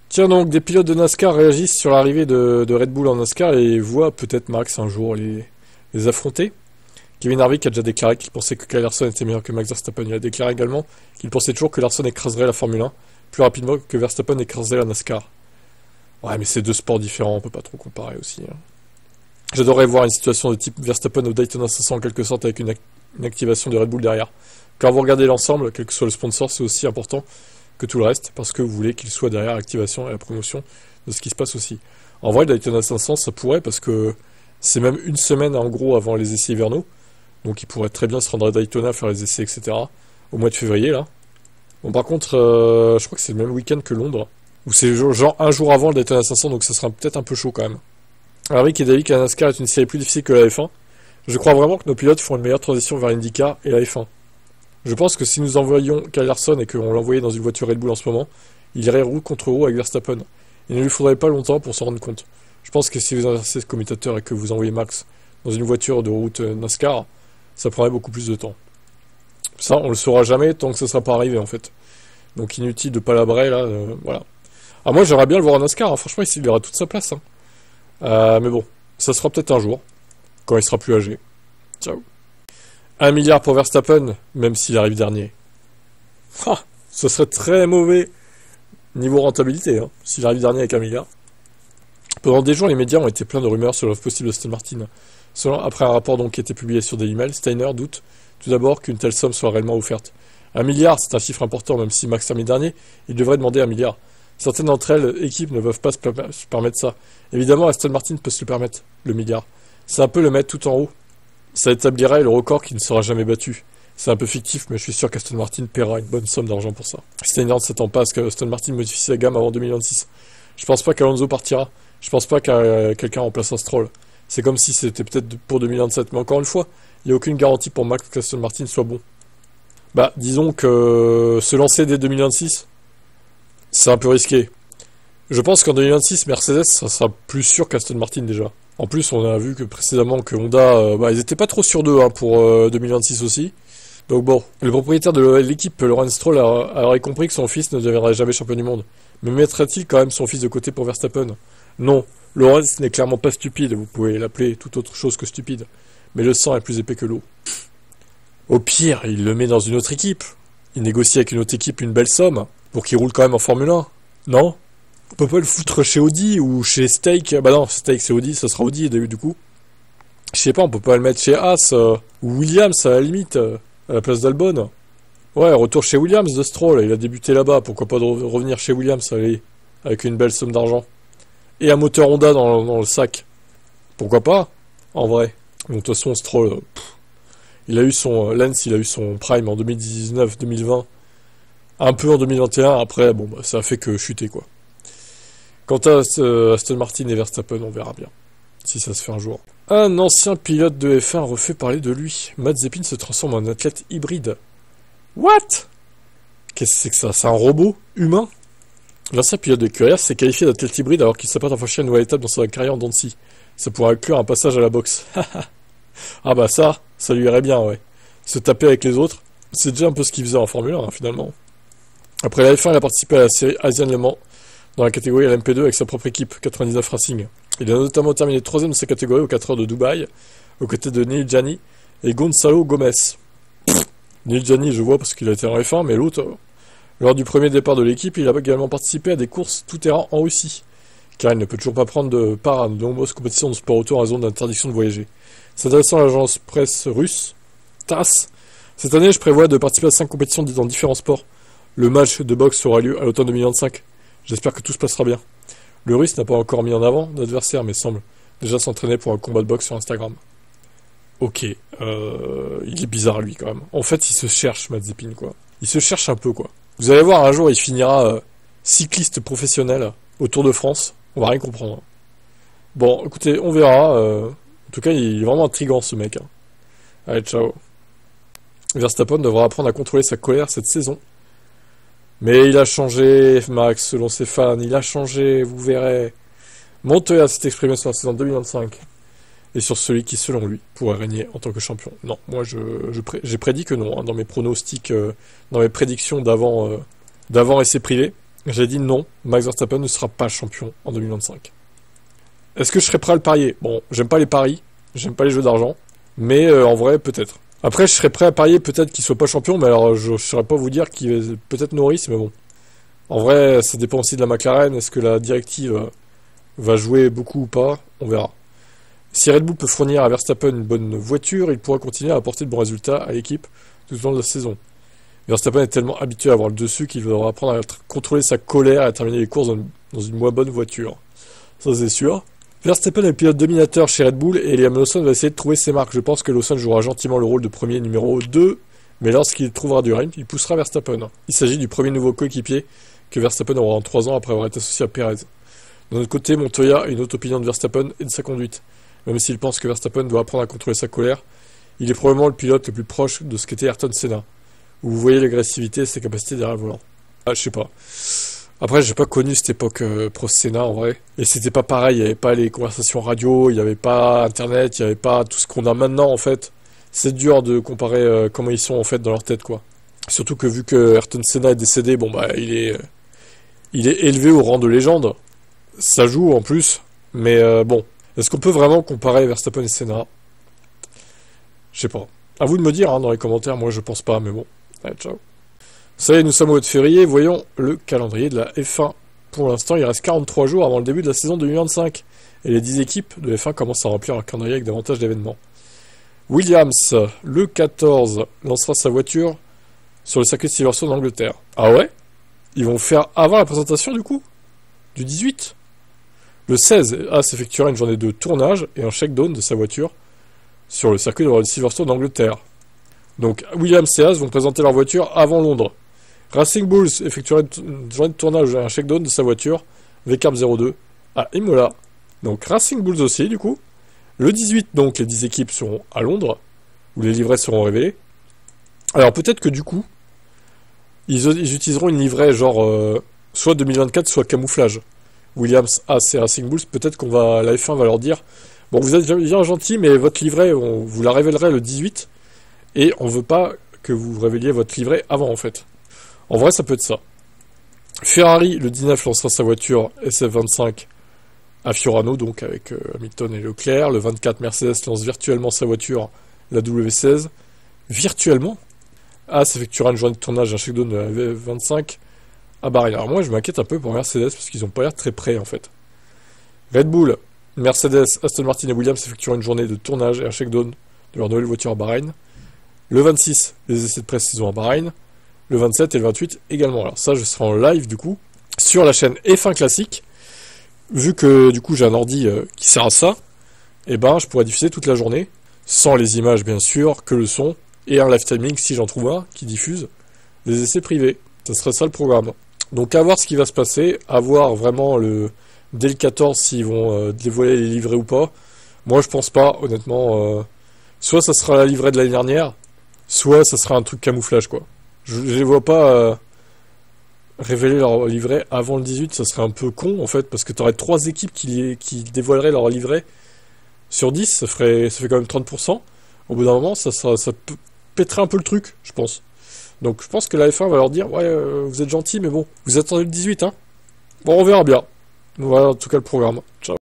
Tiens donc, des pilotes de NASCAR réagissent sur l'arrivée de Red Bull en NASCAR et voient peut-être Max un jour les affronter. Kevin Harvick a déjà déclaré qu'il pensait que Kyle Larson était meilleur que Max Verstappen. Il a déclaré également qu'il pensait toujours que Larson écraserait la Formule 1 plus rapidement que Verstappen écraserait la NASCAR. Ouais, mais c'est deux sports différents, on peut pas trop comparer aussi, hein. J'adorerais voir une situation de type Verstappen au Daytona 500 en quelque sorte avec une activation de Red Bull derrière. Car vous regardez l'ensemble, quel que soit le sponsor, c'est aussi important que tout le reste, parce que vous voulez qu'il soit derrière l'activation et la promotion de ce qui se passe aussi. En vrai, le Daytona 500, ça pourrait, parce que c'est même une semaine en gros avant les essais hivernaux, donc il pourrait très bien se rendre à Daytona, faire les essais, etc. au mois de février, là. Bon, par contre, je crois que c'est le même week-end que Londres, ou c'est genre un jour avant le Daytona 500, donc ça sera peut-être un peu chaud quand même. Harvick et David que la NASCAR est une série plus difficile que la F1. Je crois vraiment que nos pilotes font une meilleure transition vers l'IndyCar et la F1. Je pense que si nous envoyions Kyle Larson et qu'on l'envoyait dans une voiture Red Bull en ce moment, il irait roue contre roue avec Verstappen. Il ne lui faudrait pas longtemps pour s'en rendre compte. Je pense que si vous inversez ce commutateur et que vous envoyez Max dans une voiture de route NASCAR, ça prendrait beaucoup plus de temps. Ça, on le saura jamais tant que ça sera pas arrivé en fait. Donc inutile de palabrer là, voilà. Ah moi j'aimerais bien le voir en NASCAR, hein. Franchement il aura toute sa place, hein. Mais bon, ça sera peut-être un jour, quand il sera plus âgé. Ciao. 1 milliard pour Verstappen, même s'il arrive dernier. Ah, ce serait très mauvais niveau rentabilité, hein, s'il arrive dernier avec 1 milliard. Pendant des jours, les médias ont été pleins de rumeurs sur l'offre possible de Aston Martin. Après un rapport donc qui a été publié sur Daily Mail, Steiner doute tout d'abord qu'une telle somme soit réellement offerte. 1 milliard, c'est un chiffre important, même si Max termine dernier, il devrait demander 1 milliard. Certaines d'entre elles, équipes, ne peuvent pas se permettre ça. Évidemment, Aston Martin peut se le permettre, le milliard. C'est un peu le mettre tout en haut. Ça établirait le record qui ne sera jamais battu. C'est un peu fictif, mais je suis sûr qu'Aston Martin paiera une bonne somme d'argent pour ça. Steiner ne s'attend pas à ce qu'Aston Martin modifie sa gamme avant 2026. Je pense pas qu'Alonso partira. Je pense pas qu'à quelqu'un remplace un Stroll. C'est comme si c'était peut-être pour 2027. Mais encore une fois, il n'y a aucune garantie pour Max qu'Aston Martin soit bon. Bah, disons que se lancer dès 2026, c'est un peu risqué. Je pense qu'en 2026, Mercedes, ça sera plus sûr qu'Aston Martin déjà. En plus, on a vu que précédemment que Honda, ils étaient pas trop sûrs d'eux hein, pour 2026 aussi. Donc bon, le propriétaire de l'équipe, Lawrence Stroll, aurait compris que son fils ne deviendrait jamais champion du monde. Mais mettrait-il quand même son fils de côté pour Verstappen? Non, Lawrence n'est clairement pas stupide, vous pouvez l'appeler toute autre chose que stupide. Mais le sang est plus épais que l'eau. Au pire, il le met dans une autre équipe. Il négocie avec une autre équipe une belle somme, pour qu'il roule quand même en Formule 1. Non? On peut pas le foutre chez Audi ou chez Stake. Bah non, Stake c'est Audi, ça sera Audi du coup. Je sais pas, on peut pas le mettre chez Haas ou Williams à la limite, à la place d'Albon. Ouais, retour chez Williams de Stroll, il a débuté là-bas, pourquoi pas de revenir chez Williams, allez, avec une belle somme d'argent. Et un moteur Honda dans le sac. Pourquoi pas, en vrai. Bon, de toute façon, Stroll, il a eu son... Lance, il a eu son prime en 2019-2020. Un peu en 2021, après, bon, bah, ça a fait que chuter, quoi. Quant à Aston Martin et Verstappen, on verra bien. Si ça se fait un jour. Un ancien pilote de F1 refait parler de lui. Matt Zepin se transforme en athlète hybride. What? Qu'est-ce que c'est que ça? C'est un robot humain? L'ancien pilote de QRS s'est qualifié d'athlète hybride alors qu'il s'apprête à franchir une nouvelle étape dans sa carrière en Dancy. Ça pourrait inclure un passage à la boxe. Ah bah ça lui irait bien, ouais. Se taper avec les autres, c'est déjà un peu ce qu'il faisait en Formule 1, hein, finalement. Après la F1, il a participé à la série Asian Le Mans dans la catégorie LMP2 avec sa propre équipe, 99 Racing. Il a notamment terminé 3ème de sa catégorie aux 4 heures de Dubaï, aux côtés de Neil Gianni et Gonzalo Gomez. Neil Gianni, je vois parce qu'il a été en F1, mais l'autre, lors du premier départ de l'équipe, il a également participé à des courses tout-terrain en Russie, car il ne peut toujours pas prendre de part à de nombreuses compétitions de sport auto en raison d'interdiction de voyager. S'adressant à l'agence presse russe, TASS, cette année, je prévois de participer à 5 compétitions dans différents sports. Le match de boxe aura lieu à l'automne 2025. J'espère que tout se passera bien. Le Russe n'a pas encore mis en avant d'adversaire, mais semble déjà s'entraîner pour un combat de boxe sur Instagram. Ok, il est bizarre lui quand même. En fait, il se cherche, Mazepin, quoi. Il se cherche un peu, quoi. Vous allez voir, un jour, il finira cycliste professionnel au Tour de France. On va rien comprendre. Bon, écoutez, on verra. En tout cas, il est vraiment intriguant, ce mec. Hein. Allez, ciao. Verstappen devra apprendre à contrôler sa colère cette saison. Mais il a changé, Max, selon ses fans. Il a changé, vous verrez. Montoya s'est exprimé sur la saison 2025. Et sur celui qui, selon lui, pourrait régner en tant que champion. Non, moi, j'ai prédit que non. Hein, dans mes pronostics, dans mes prédictions d'avant essai privé. J'ai dit non, Max Verstappen ne sera pas champion en 2025. Est-ce que je serais prêt à le parier? Bon, j'aime pas les paris, j'aime pas les jeux d'argent, mais en vrai, peut-être. Après, je serais prêt à parier peut-être qu'il soit pas champion, mais alors je saurais pas vous dire qu'il est peut-être Norris, mais bon. En vrai, ça dépend aussi de la McLaren. Est-ce que la directive va jouer beaucoup ou pas? On verra. Si Red Bull peut fournir à Verstappen une bonne voiture, il pourra continuer à apporter de bons résultats à l'équipe tout au long de la saison. Verstappen est tellement habitué à avoir le dessus qu'il devra apprendre à contrôler sa colère et à terminer les courses dans une moins bonne voiture. Ça, c'est sûr. Verstappen est le pilote dominateur chez Red Bull et Liam Lawson va essayer de trouver ses marques. Je pense que Lawson jouera gentiment le rôle de premier numéro 2, mais lorsqu'il trouvera du rythme, il poussera Verstappen. Il s'agit du premier nouveau coéquipier que Verstappen aura en 3 ans après avoir été associé à Perez. D'un autre côté, Montoya a une autre opinion de Verstappen et de sa conduite. Même s'il pense que Verstappen doit apprendre à contrôler sa colère, il est probablement le pilote le plus proche de ce qu'était Ayrton Senna, où vous voyez l'agressivité et ses capacités derrière le volant. Ah, je sais pas. Après, j'ai pas connu cette époque Prost-Senna en vrai. Et c'était pas pareil, il y avait pas les conversations radio, il y avait pas Internet, il y avait pas tout ce qu'on a maintenant en fait. C'est dur de comparer comment ils sont en fait dans leur tête quoi. Surtout que vu que Ayrton Senna est décédé, bon bah il est élevé au rang de légende. Ça joue en plus, mais bon. Est-ce qu'on peut vraiment comparer Verstappen et Senna? Je sais pas. À vous de me dire dans les commentaires, moi je pense pas, mais bon. Allez, ciao. Ça y est, nous sommes au mois de février, voyons le calendrier de la F1. Pour l'instant, il reste 43 jours avant le début de la saison 2025, et les 10 équipes de F1 commencent à remplir leur calendrier avec davantage d'événements. Williams, le 14, lancera sa voiture sur le circuit de Silverstone en Angleterre. Ah ouais? Ils vont faire avant la présentation du coup? Du 18? Le 16, s'effectuera une journée de tournage et un shakedown de sa voiture sur le circuit de Silverstone en Angleterre. Donc Williams et Haas vont présenter leur voiture avant Londres. Racing Bulls effectuera une journée de tournage et un shakedown de sa voiture VCARB 02 à Imola. Donc Racing Bulls aussi du coup. Le 18 donc les 10 équipes seront à Londres où les livrets seront révélés. Alors peut-être que du coup ils utiliseront une livrée genre soit 2024 soit camouflage. Williams, Haas et Racing Bulls, peut-être la F1 va leur dire bon vous êtes bien gentils mais votre livrée vous la révélerez le 18 et on veut pas que vous révéliez votre livret avant en fait. En vrai, ça peut être ça. Ferrari, le 19, lancera sa voiture SF25 à Fiorano, donc avec Hamilton et Leclerc. Le 24, Mercedes lance virtuellement sa voiture, la W16. Virtuellement Haas effectuera une journée de tournage, un shakedown de la V25 à Bahreïn. Alors moi, je m'inquiète un peu pour Mercedes, parce qu'ils n'ont pas l'air très prêts, en fait. Red Bull, Mercedes, Aston Martin et Williams effectueront une journée de tournage et un shakedown de leur nouvelle voiture à Bahreïn. Le 26, les essais de pré-saison à Bahreïn. Le 27 et le 28 également. Alors ça, je serai en live du coup sur la chaîne F1 Classique. Vu que du coup j'ai un ordi qui sert à ça, et ben je pourrais diffuser toute la journée, sans les images bien sûr, que le son, et un live timing si j'en trouve un qui diffuse les essais privés. Ça serait ça le programme. Donc à voir ce qui va se passer, à voir vraiment dès le 14 s'ils vont dévoiler les livrets ou pas. Moi je pense pas, honnêtement. Soit ça sera la livrée de l'année dernière, soit ça sera un truc camouflage quoi. Je les vois pas révéler leur livret avant le 18, ça serait un peu con en fait, parce que tu aurais 3 équipes qui dévoileraient leur livret sur 10, ça fait quand même 30%. Au bout d'un moment, ça pèterait un peu le truc, je pense. Donc je pense que la F1 va leur dire, ouais, vous êtes gentils, mais bon, vous attendez le 18, hein. Bon, on verra bien. Voilà en tout cas le programme. Ciao.